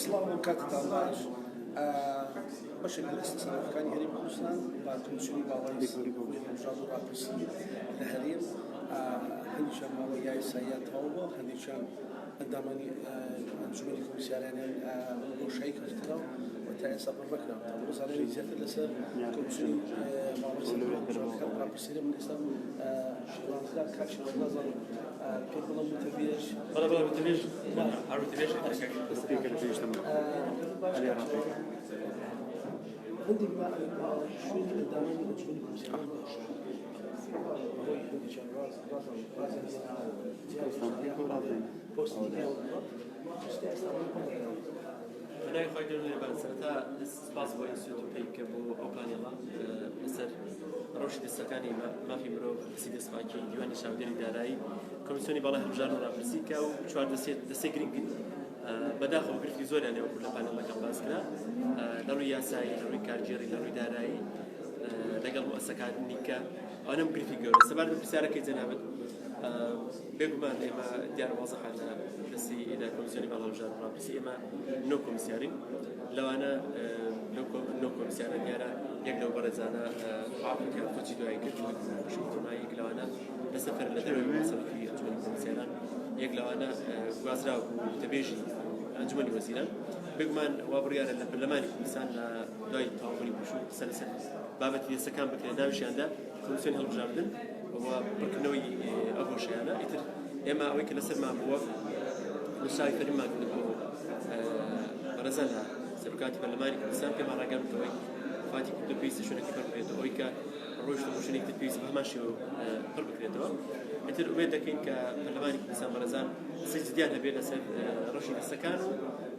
سڵاو کاتتان باش بەشێک لە ئێستاسەرەکانی هەرێمی کوردستان با کۆمیسیۆنی باڵای هەڵبژاردن و ڕاپرسی لە هەرێم هەندێکیان ماوەی یاساییان تەواو بووە، هەندێکیان ئەندامانی ئەنجومەنی کۆمیسیارانیان ڕۆژایی کردکراوە و تا ئێستا پڕ نەکراوە. تا ڕۆژانەی زیاتر لەسەر کۆمیسیۆنی باڵای هەڵبژاردن و ڕاپرسیرە من ئێستا شێوازگار کاچی نازانم پێ بڵێم وتەبێژ وتەبێژ هەر وتەبێژ هەندێک شوێنی ئەندامانی ئەنجومەنی کۆمیسیاران بۆی هەندێکیان خدای خۆی دەرونێ بەسەرەتا سپاس بۆ ئینستیتوت پێیکە بۆ ئەو پانێڵە لەسەر ڕۆژی دەستەکانی مافی مرۆڤ کەسی دەستپاکی دیوانی چاودێری دارایی کۆمیسیۆنی باڵای هەڵبژاردن و ڕاپرسی کە و چوار دەستەی گرنگن بەداخەوە گرفتی زۆریان لێوە کورد لە پانێڵەکەم باس کرا لە ڕووی یاسایی، لە ڕووی کارگێڕی، لە ڕووی دارایی لەگەڵ مؤسسەکانی کە ئەوەنەم گرفتی گەورە سەبار بە پرسیارەکەی جەنابەت بێگومان ئێمە دیار وازەحە لە دەستی لە کۆمیسیۆنی باڵای هەڵبژاردن و ڕاپرسی ئێمە نۆ کۆمیسیارین لەوانە نۆ کۆمیسیارە دیارە یەک لەو بەڕێزانە عافەکە خۆچی دوایی کرد خۆشەویستیمایی یەک لەوانە لە سەفەر لە دەروی مەسەڵکی ئەنجومەنی کۆمیسیاران یەک لەوانە گوازراو وتەبێژی ئەنجومەنی وەزیران بێگومان وا بڕیارە لە پەرلەمانی کوردستان لە دوای تەواوبوونی پوشوو سەرسەر بابەتی دەستەکان بکرێت ناویشیاندا کۆمیسیۆنی هەڵبژاردن و پڕکردنەوەی ئەو بۆشەیانە ئیتر ئێمە ئەوەی کە لەسەرمان بووە نووسراوی فەرمیمان کرد بۆ بەڕێزە لە سەرۆکاتی پەرلەمانی کوردستان پێمان ڕاگەاندەوەی فاتی کردو پێویستە شوێنێکی پڕ بکرێتەوە ئەوەی کە ڕۆژتە بۆ شوێنێکی پێویستە بە هەمان شێوە پڕ بکرێتەوە ئیتر ئومێد دەکەین کە پەرلەمانی کوردستان بەڕێزان سەجدیان هەبێت لەسەر ڕۆژی دەستەکان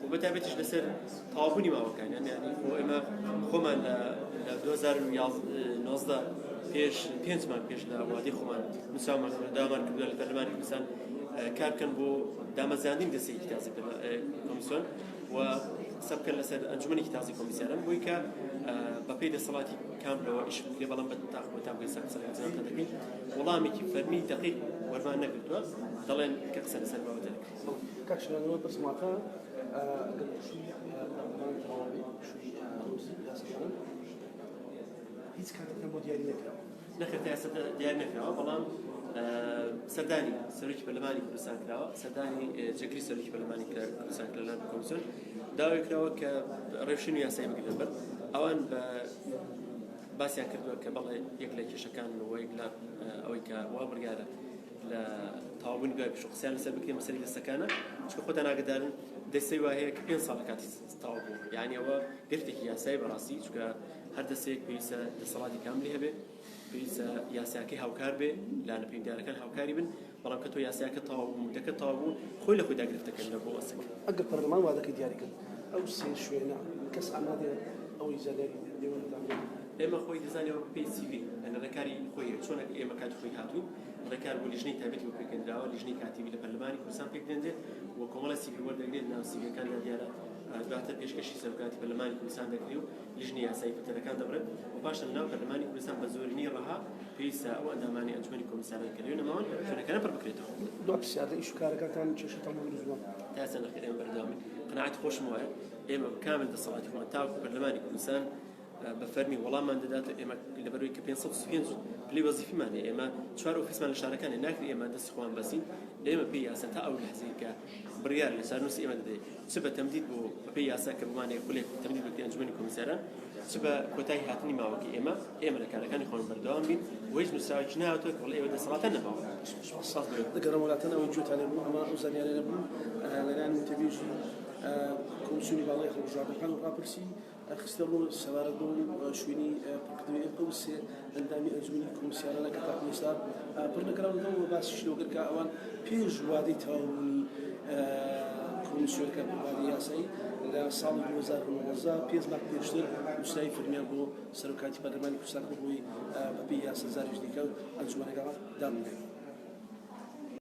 و بەتایبەتیش لەسەر تەواوبوونی ماوەکانیان یعنی بۆ ئێمە خۆمان لە 2019 پێنج مانگ پێش لە وادی خۆمان نووسراومان داوامان کردووە لە پەرلەمانی کوردستان کار بکەن بۆ دامەزاندنی دەستەیەکی تازە کۆمیسیۆن و قسە بکەن لەسەر ئەنجومەنێکی تازی کۆمیسیاران بۆی کە بەپێی دەسەڵاتی کاملەوە ئیش بکرێ بەڵام بەتاقی سەرقسەکان دەکەین وەڵامێکی فەرمی دەقیق وەرمان نەگرتووە دەڵێن کە قسە لەسەر بابەتە کاکشنانەوە بەسماتە ئەگەر پشووی دەڵمان تەواوی پشووی یاسەکان هیچ کاتێکم بۆ دیاری نەکراوە نەخێت تا ئێستا دیاری نەکراوە بەڵام سەردانی سەرۆکی پەرلەمانی کوردستان کراوە سەردانی جێگری سەرۆکی پەرلەمانی کوردستان کە لەلایەن کۆمیسیۆن داوای کراوە کە ڕێوشێنی یاسایی بگرێت بەر ئەوان بە باسییان کردووە کە بەڵێ یەک لە کێشەکان و یەک لە ئەوەی کە وا بڕیارە لە تەواوبوونی دوای پێش قسەیان لەسەر بکرێن مەسەلەی دەستەکانە چکە خۆتان ئاگادارن دەستەی وایەیە کە 5 ساڵ کاتی تەواو بوو یعنی ئەوە گرفتێکی یاسایی بەڕاستی چکە هەر دەستەیەک پێویستە دەسەڵاتی کاملی هەبێ پێویستە یاساکەی هاوکار بێ لاەنە پەیوەندیدارەکان هاوکاری بن بەڵام کە تۆ یاساکە تەواو بوو مدەکە تەواو بوو خۆی لە خۆیدا گرفتەکەن لە بۆ ئەسەکە ئەگەر پەرلەمان وادەکەی دیاریکرد ئەو سێ شوێنە کەس ئامادەیە ئەوەی زەدەری لێوەتان ئێمە خۆی دەزانێەوە پێی سیڤی لە ڕێکاری خۆی چۆن ئێمە کات خۆی هاتوین ڕێکار بۆ لیژنەی تایبەتی بۆ پێکەندراوە لیژنەی کاتیوی لە پەرلەمانی کوردستان پێکدێنرێت و کۆمەڵە سیڤی وەردەگرێت ناو سیڤیەکاندا دیارە دواتر پێشکەشی سەرۆکاتی پەرلەمانی کوردستان دەکرێت و لیژنەی یاسایی پەتەرەکان دەبڕێت و پاشان لەناو پەرلەمانی کوردستان بە زۆرینەی ڕەها پێویستە ئەو ئەندامانی ئەنجومەنی کۆمیسیاران کە لێنەماون شوێنەکانە پڕ بکرێتەوە دو پرسیارە ئیش و کارەکانتان کێشەتان بۆ دروستبووە تا ئێستا نەخێر ئێمە بەردەوامین قەناعەت خۆشم وایە ئێمە کامل دەسەڵاتی خۆمان تاوەکو پەرلەمانی کوردستان بە فەرمی وەڵاممان دەدات ئێمە لەبەرەوەی کە 535 پلی وەزیفیمانێ ئێمە 4 ئۆفیسمان لە شارەکانێ ناکرێت ئێمە دەستی خۆمان بەسین ئێمە پێی یاسا تا ئەو لەحزەیە کە بڕیار لە سارنووسی ئێمە دەدەێت چ بە تەمدید بۆ بەپێی یاسا کە بمانێ خولێک تەمدید بکرێت ئەنجومەنی کۆمیسیاران چ بە کۆتایی هاتنی ماوەکەی ئێمە لە کارەکانی خۆمان بەردەوام بین و هیچ نووسراوێکی نهاتووە کە وەڵێ ئێوە دەسەڵاتان نەماوە دەگەڕم وڵاتەن ئەوەی گوێتان بوو ئەمە ئەو زانیارە نەبوو لەلایەن وتەبێژی کۆمیسیۆنی باڵای هەڵبژاردن و ڕاپرسی خستە بۆ سەوارە بۆ شوێنی پڕکردنەوەی ئەو سێ ئەندامی ئەنجومەنی کۆمیسیارانە کە تاکو ئێستا پڕ نەکراونەوە و باسیش لەوە کرد کە ئەوان پێش وادەی تەواوبوونی کۆمیسیۆنەکە وادەی یاسایی لە ساڵی 2019 پێنج مانگ پێشتر نووسراوی فەرمیان بۆ سەرۆکاتی پەرلەمانی کوردستان بۆی بەپێی یاسا زاریش دیکە و ئەنجومەنەکە دامنێت